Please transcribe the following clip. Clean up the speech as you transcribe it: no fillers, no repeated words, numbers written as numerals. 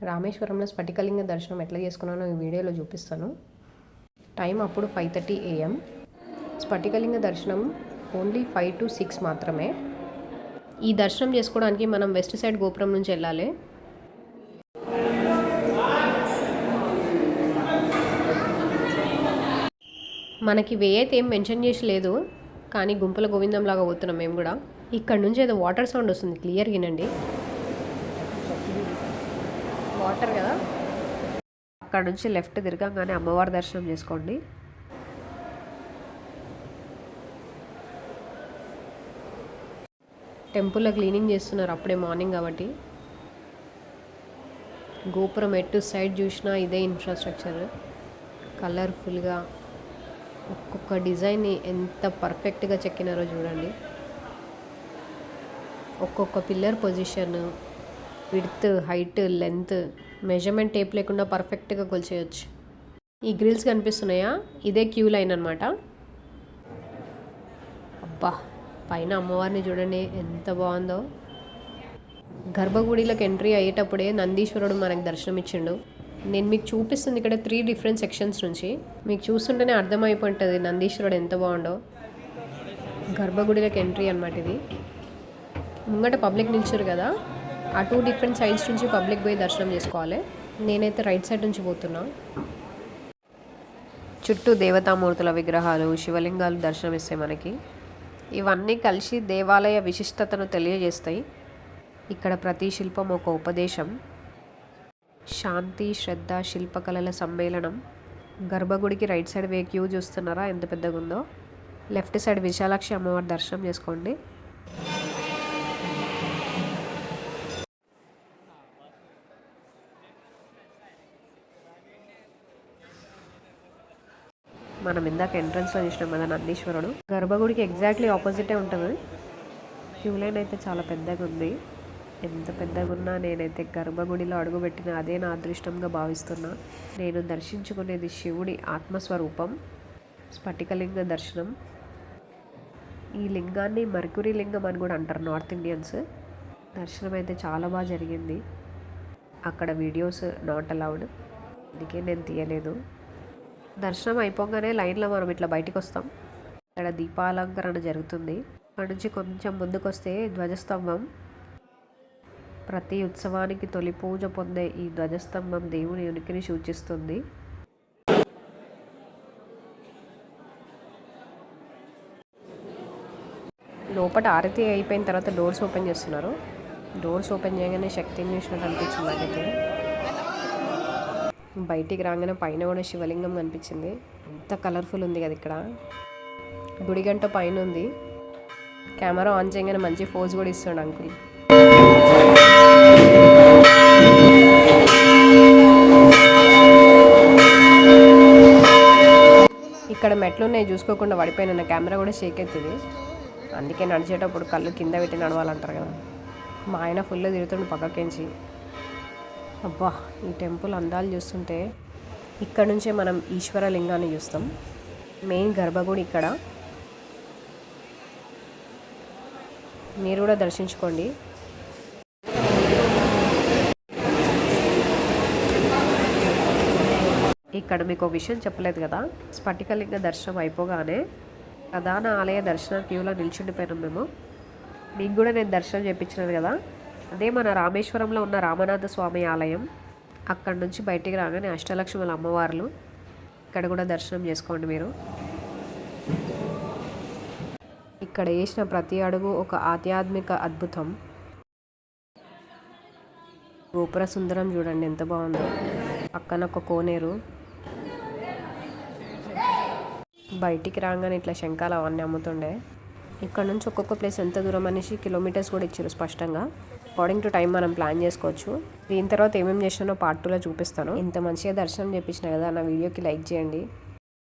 రామేశ్వరంలో స్ఫటికలింగ దర్శనం ఎట్లా చేసుకున్నానో ఈ వీడియోలో చూపిస్తాను. టైం అప్పుడు 5:30 AM. స్ఫటికలింగ దర్శనం ఓన్లీ 5 to 6 మాత్రమే. ఈ దర్శనం చేసుకోవడానికి మనం వెస్ట్ సైడ్ గోపురం నుంచి వెళ్ళాలి. మనకి వే అయితే ఏం మెన్షన్ చేసి లేదు, కానీ గుంపుల గోవిందం లాగా పోతున్నాం మేము కూడా. ఇక్కడ నుంచి ఏదో వాటర్ సౌండ్ వస్తుంది, క్లియర్ వినండి. వాటర్ కదా. అక్కడ నుంచి లెఫ్ట్ తిరగగానే అమ్మవారి దర్శనం చేసుకోండి. టెంపుల్లో క్లీనింగ్ చేస్తున్నారు అప్పుడే మార్నింగ్ కాబట్టి. గోపురం ఎటు సైడ్ చూసినా ఇదే ఇన్ఫ్రాస్ట్రక్చర్. కలర్ఫుల్గా ఒక్కొక్క డిజైన్ని ఎంత పర్ఫెక్ట్గా చెక్కినారో చూడండి. ఒక్కొక్క pillar position, width, height, length measurement tape లేకుండా పర్ఫెక్ట్గా కొలిచేయచ్చు. ఈ గ్రిల్స్ కనిపిస్తున్నాయా, ఇదే క్యూ లైన్ అనమాట. అబ్బా, పైన అమ్మవారిని చూడండి ఎంత బాగుందో. గర్భగుడిలోకి ఎంట్రీ అయ్యేటప్పుడే నందీశ్వరుడు మనకు దర్శనం ఇచ్చిండు. నేను మీకు చూపిస్తుంది ఇక్కడ 3 డిఫరెంట్ సెక్షన్స్ నుంచి. మీకు చూస్తుంటేనే అర్థమైపోతుంది నందీశ్వరుడు ఎంత బాగుండో. గర్భగుడిలోకి ఎంట్రీ అనమాట ఇది. ముంగట పబ్లిక్ నిల్చారు కదా, ఆ 2 డిఫరెంట్ సైడ్స్ నుంచి పబ్లిక్ పోయి దర్శనం చేసుకోవాలి. నేనైతే రైట్ సైడ్ నుంచి పోతున్నా. చుట్టూ దేవతామూర్తుల విగ్రహాలు, శివలింగాలు దర్శనమిస్తాయి మనకి. ఇవన్నీ కలిసి దేవాలయ విశిష్టతను తెలియజేస్తాయి. ఇక్కడ ప్రతి శిల్పం ఒక ఉపదేశం. శాంతి, శ్రద్ధ, శిల్పకళల సమ్మేళనం. గర్భగుడికి రైట్ సైడ్ వే క్యూ చూస్తున్నారా ఎంత పెద్దగా ఉందో. లెఫ్ట్ సైడ్ విశాలాక్షి అమ్మవారి దర్శనం చేసుకోండి. మనం ఇందాక ఎంట్రన్స్లో చూసినాం కదా నందీశ్వరుడు. గర్భగుడికి ఎగ్జాక్ట్లీ ఆపోజిటే ఉంటుంది. క్యూ లైన్ అయితే చాలా పెద్దగా ఉంది. ఎంత పెద్దగా ఉన్నా నేనైతే గర్భగుడిలో అడుగుపెట్టిన అదే నా అదృష్టంగా భావిస్తున్నా. నేను దర్శించుకునేది శివుడి ఆత్మస్వరూపం, స్ఫటికలింగ దర్శనం. ఈ లింగాన్ని మర్క్యూరీ లింగం అని కూడా అంటారు నార్త్ ఇండియన్స్. దర్శనం అయితే చాలా బాగా జరిగింది. అక్కడ వీడియోస్ నాట్ అలౌడ్, అందుకే నేను తీయలేదు. దర్శనం అయిపోగానే లైన్లో మనం ఇట్లా బయటికి వస్తాం. ఇక్కడ దీపాలంకరణ జరుగుతుంది. అక్కడ నుంచి కొంచెం ముందుకు వస్తే ధ్వజస్తంభం. ప్రతి ఉత్సవానికి తొలి పూజ పొందే ఈ ధ్వజస్తంభం దేవుని ఉనికిని సూచిస్తుంది. లోపల ఆరతి అయిపోయిన తర్వాత డోర్స్ ఓపెన్ చేస్తున్నారు. డోర్స్ ఓపెన్ చేయగానే శక్తిని చూసినట్టు అనిపించింది నాకైతే. బయటికి రాగానే పైన కూడా శివలింగం కనిపించింది. ఎంత కలర్ఫుల్ ఉంది కదా. ఇక్కడ గుడి గంట పైన ఉంది. కెమెరా ఆన్ చేయగానే మంచి ఫోజ్ కూడా ఇస్తాడు అంకుల్. ఇక్కడ మెట్లు ఉన్నాయి, చూసుకోకుండా పడిపోయిన నా కెమెరా కూడా షేక్ అవుతుంది. అందుకే నడిచేటప్పుడు కళ్ళు కింద పెట్టి నడవాలంటారు కదా. మా ఆయన ఫుల్ తిరుగుతుండే పక్కకించి. అబ్బా, ఈ టెంపుల్ అందాలు చూస్తుంటే. ఇక్కడ నుంచే మనం ఈశ్వరలింగాన్ని చూస్తాం. మెయిన్ గర్భగుడి ఇక్కడ. మీరు కూడా దర్శించుకోండి. ఇక్కడ మీకు ఒక విషయం చెప్పలేదు కదా, స్ఫటికలింగ దర్శనం అయిపోగానే ప్రధాన ఆలయ దర్శన క్యూలో నిల్చుండిపోయినాం మేము. మీకు కూడా నేను దర్శనం చేయించినాను కదా, అదే మన రామేశ్వరంలో ఉన్న రామనాథ స్వామి ఆలయం. అక్కడ నుంచి బయటికి రాగానే అష్టలక్ష్ముల అమ్మవార్లు. ఇక్కడ కూడా దర్శనం చేసుకోండి మీరు. ఇక్కడ వేసిన ప్రతి అడుగు ఒక ఆధ్యాత్మిక అద్భుతం. గోపుర సుందరం చూడండి ఎంత బాగుందో. పక్కన ఒక కోనేరు. బయటికి రాగానే ఇట్లా శంఖాలు అవన్నీ అమ్ముతుండే. ఇక్కడ నుంచి ఒక్కొక్క ప్లేస్ ఎంత దూరం అనేసి కిలోమీటర్స్ కూడా ఇచ్చారు స్పష్టంగా. అకార్డింగ్ టు టైం మనం ప్లాన్ చేసుకోవచ్చు. దీని తర్వాత ఏమేమి చేసినానో పార్ట్ 2లో చూపిస్తాను. ఇంత మంచిగా దర్శనం చేయించిన కదా, నా వీడియోకి లైక్ చేయండి.